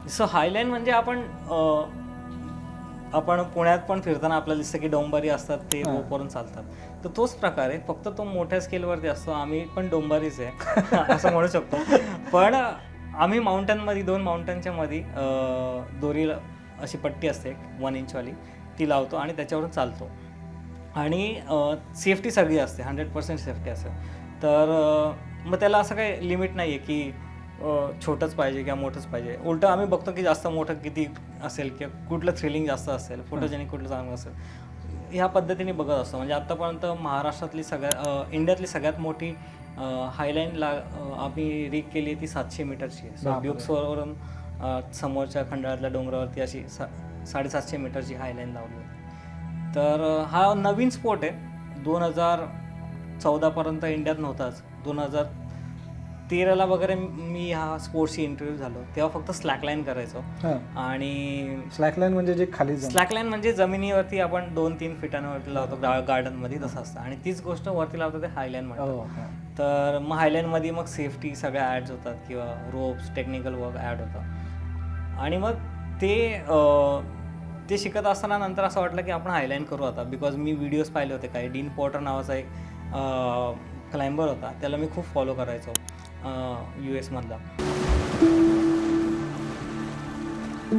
So हायलाईन म्हणजे आपण पुण्यात पण फिरताना आपल्याला दिसतं की डोंबारी असतात ते रोपवरून चालतात, तर तोच प्रकार आहे, फक्त तो मोठ्या स्केलवरती असतो. आम्ही पण डोंबारीच आहे असं म्हणू शकतो. पण आम्ही माउंटनमध्ये 2 माउंटनच्या मध्ये दोरीला अशी पट्टी असते 1 इंचवाली, ती लावतो आणि त्याच्यावरून चालतो. आणि सेफ्टी सगळी असते, 100% सेफ्टी असते. तर मग त्याला असं काही लिमिट नाही आहे की छोटंच पाहिजे किंवा मोठंच पाहिजे. उलटं आम्ही बघतो की जास्त मोठं किती असेल किंवा कुठलं थ्रिलिंग जास्त असेल, फोटोजेनिक कुठलं चांगलं असेल, ह्या पद्धतीने बघत असतो. म्हणजे आत्तापर्यंत महाराष्ट्रातली इंडियातली सगळ्यात मोठी हायलाईन आम्ही रीक केली आहे ती 700 मीटरची आहे. सो ड्युक्सवरून समोरच्या खंडाळ्यातल्या डोंगरावरती अशी 750 मीटरची हायलाईन लावली होती. तर हा नवीन स्पोर्ट आहे. 2014पर्यंत इंडियात नव्हताच. 2013ला वगैरे मी ह्या स्पोर्ट्सची इंटरव्ह्यू झालो, तेव्हा फक्त स्लॅकलाईन करायचो. आणि स्लॅकलाईन म्हणजे जे खाली स्लॅकलाईन म्हणजे जमिनीवरती आपण 2-3 फीटांवरती लावतो गार्डनमध्ये, तसं असतं. आणि तीच गोष्ट वरती लावतो ते हायलाईन म्हणतात. तर मग हायलाईनमध्ये मग सेफ्टी सगळ्या ॲड्स होतात किंवा रोप्स, टेक्निकल वर्क ॲड होतं. आणि मग ते शिकत असताना नंतर असं वाटलं की आपण हायलाईन करू आता, बिकॉज मी व्हिडिओज पाहिले होते काही. डीन पॉटर नावाचा एक क्लाइंबर होता, त्याला मी खूप फॉलो करायचो US मधला.